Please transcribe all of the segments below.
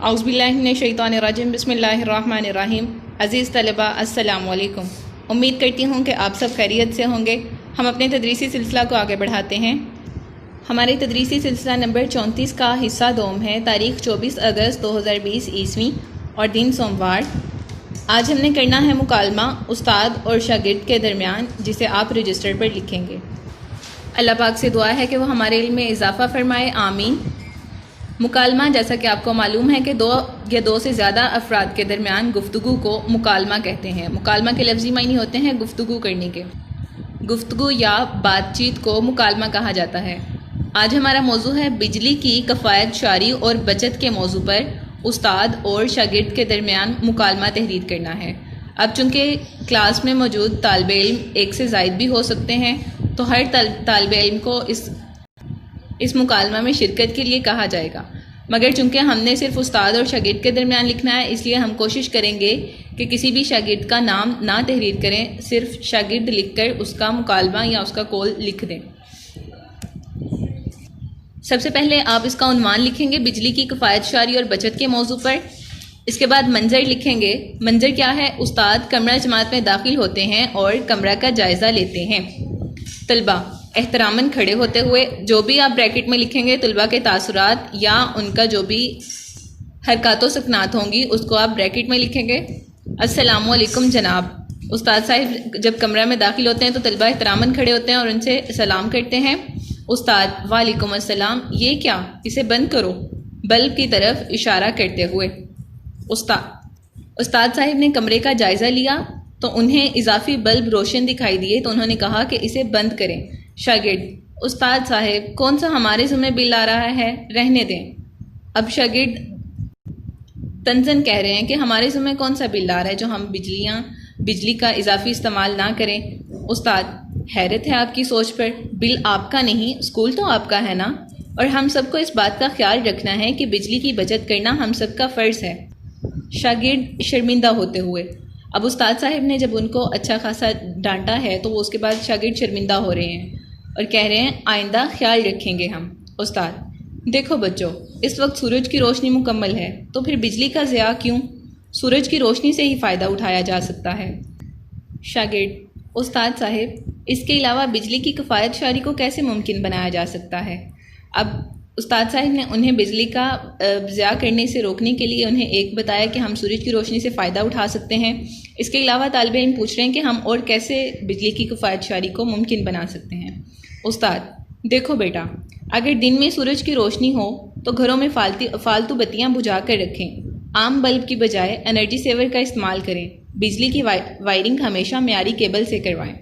اعوذ باللہ من الشیطان الرجیم بسم اللہ الرحمن الرحیم۔ عزیز طلبہ السلام علیکم، امید کرتی ہوں کہ آپ سب خیریت سے ہوں گے۔ ہم اپنے تدریسی سلسلہ کو آگے بڑھاتے ہیں۔ ہمارے تدریسی سلسلہ نمبر 34 کا حصہ دوم ہے، تاریخ 24 اگست 2020 عیسوی اور دن سوموار۔ آج ہم نے کرنا ہے مکالمہ استاد اور شاگرد کے درمیان، جسے آپ رجسٹر پر لکھیں گے۔ اللہ پاک سے دعا ہے کہ وہ ہمارے علم میں اضافہ فرمائے، آمین۔ مکالمہ، جیسا کہ آپ کو معلوم ہے کہ دو یا دو سے زیادہ افراد کے درمیان گفتگو کو مکالمہ کہتے ہیں۔ مکالمہ کے لفظی معنی ہوتے ہیں گفتگو کرنے کے۔ گفتگو یا بات چیت کو مکالمہ کہا جاتا ہے۔ آج ہمارا موضوع ہے بجلی کی کفایت شعاری اور بچت کے موضوع پر استاد اور شاگرد کے درمیان مکالمہ تحریر کرنا ہے۔ اب چونکہ کلاس میں موجود طالب علم ایک سے زائد بھی ہو سکتے ہیں، تو ہر طالب علم کو اس مکالمہ میں شرکت کے لیے کہا جائے گا، مگر چونکہ ہم نے صرف استاد اور شاگرد کے درمیان لکھنا ہے، اس لیے ہم کوشش کریں گے کہ کسی بھی شاگرد کا نام نہ تحریر کریں، صرف شاگرد لکھ کر اس کا مکالمہ یا اس کا قول لکھ دیں۔ سب سے پہلے آپ اس کا عنوان لکھیں گے، بجلی کی کفایت شعاری اور بچت کے موضوع پر۔ اس کے بعد منظر لکھیں گے۔ منظر کیا ہے؟ استاد کمرہ جماعت میں داخل ہوتے ہیں اور کمرہ کا جائزہ لیتے ہیں۔ طلبہ احتراماً کھڑے ہوتے ہوئے، جو بھی آپ بریکٹ میں لکھیں گے طلبہ کے تاثرات یا ان کا جو بھی حرکات و سکنات ہوں گی اس کو آپ بریکٹ میں لکھیں گے۔ السلام علیکم جناب۔ استاد صاحب جب کمرہ میں داخل ہوتے ہیں تو طلبہ احتراماً کھڑے ہوتے ہیں اور ان سے سلام کرتے ہیں۔ استاد وعلیکم السلام، یہ کیا؟ اسے بند کرو، بلب کی طرف اشارہ کرتے ہوئے۔ استاد صاحب نے کمرے کا جائزہ لیا تو انہیں اضافی بلب روشن دکھائی دیے تو انہوں نے کہا کہ اسے بند کریں۔ شاگرد استاد صاحب کون سا ہمارے ذمہ بل آ رہا ہے، رہنے دیں۔ اب شاگرد تنزن کہہ رہے ہیں کہ ہمارے ذمہ کون سا بل آ رہا ہے جو ہم بجلی کا اضافی استعمال نہ کریں۔ استاد حیرت ہے آپ کی سوچ پر، بل آپ کا نہیں، اسکول تو آپ کا ہے نا، اور ہم سب کو اس بات کا خیال رکھنا ہے کہ بجلی کی بچت کرنا ہم سب کا فرض ہے۔ شاگرد شرمندہ ہوتے ہوئے، اب استاد صاحب نے جب ان کو اچھا خاصا ڈانٹا ہے تو وہ اس کے بعد شاگرد شرمندہ ہو رہے ہیں اور کہہ رہے ہیں آئندہ خیال رکھیں گے ہم۔ استاد دیکھو بچوں، اس وقت سورج کی روشنی مکمل ہے تو پھر بجلی کا ضیاع کیوں؟ سورج کی روشنی سے ہی فائدہ اٹھایا جا سکتا ہے۔ شاگرد استاد صاحب اس کے علاوہ بجلی کی کفایت شعاری کو کیسے ممکن بنایا جا سکتا ہے؟ اب استاد صاحب نے انہیں بجلی کا ضیاع کرنے سے روکنے کے لیے انہیں ایک بتایا کہ ہم سورج کی روشنی سے فائدہ اٹھا سکتے ہیں۔ اس کے علاوہ طالب علم پوچھ رہے ہیں کہ ہم اور کیسے بجلی کی کفایت شعاری کو ممکن بنا سکتے ہیں۔ استاد دیکھو بیٹا، اگر دن میں سورج کی روشنی ہو تو گھروں میں فالتو بتیاں بجھا کر رکھیں، عام بلب کی بجائے انرجی سیور کا استعمال کریں، بجلی کی وائرنگ ہمیشہ معیاری کیبل سے کروائیں۔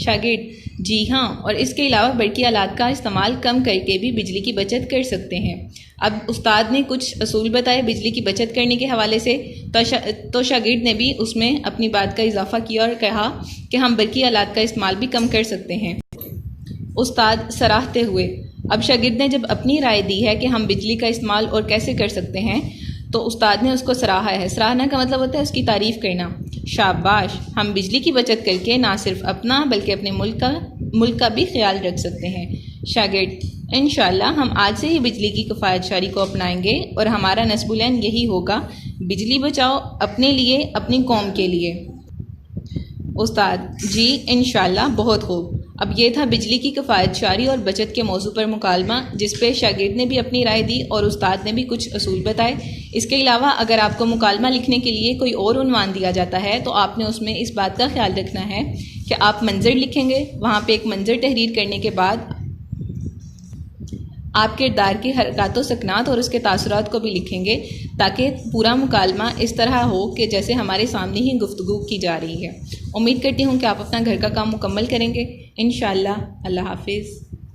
شاگرد جی ہاں، اور اس کے علاوہ برقی آلات کا استعمال کم کر کے بھی بجلی کی بچت کر سکتے ہیں۔ اب استاد نے کچھ اصول بتائے بجلی کی بچت کرنے کے حوالے سے، تو شاگرد نے بھی اس میں اپنی بات کا اضافہ کیا اور کہا کہ ہم برقی آلات کا استعمال بھی کم کر سکتے ہیں۔ استاد سراہتے ہوئے، اب شاگرد نے جب اپنی رائے دی ہے کہ ہم بجلی کا استعمال اور کیسے کر سکتے ہیں تو استاد نے اس کو سراہا ہے۔ سراہنا کا مطلب ہوتا ہے اس کی تعریف کرنا۔ شاباش، ہم بجلی کی بچت کر کے نہ صرف اپنا بلکہ اپنے ملک کا بھی خیال رکھ سکتے ہیں۔ شاگرد انشاءاللہ ہم آج سے ہی بجلی کی کفایت شعاری کو اپنائیں گے اور ہمارا نصب العین یہی ہوگا، بجلی بچاؤ اپنے لیے، اپنی قوم کے لیے۔ استاد جی انشاءاللہ، بہت خوب۔ اب یہ تھا بجلی کی کفایت شعاری اور بچت کے موضوع پر مکالمہ، جس پہ شاگرد نے بھی اپنی رائے دی اور استاد نے بھی کچھ اصول بتائے۔ اس کے علاوہ اگر آپ کو مکالمہ لکھنے کے لیے کوئی اور عنوان دیا جاتا ہے تو آپ نے اس میں اس بات کا خیال رکھنا ہے کہ آپ منظر لکھیں گے، وہاں پہ ایک منظر تحریر کرنے کے بعد آپ کردار کی حرکات و سکنات اور اس کے تاثرات کو بھی لکھیں گے، تاکہ پورا مکالمہ اس طرح ہو کہ جیسے ہمارے سامنے ہی گفتگو کی جا رہی ہے۔ امید کرتی ہوں کہ آپ اپنا گھر کا کام مکمل کریں گے انشاءاللہ۔ اللہ حافظ۔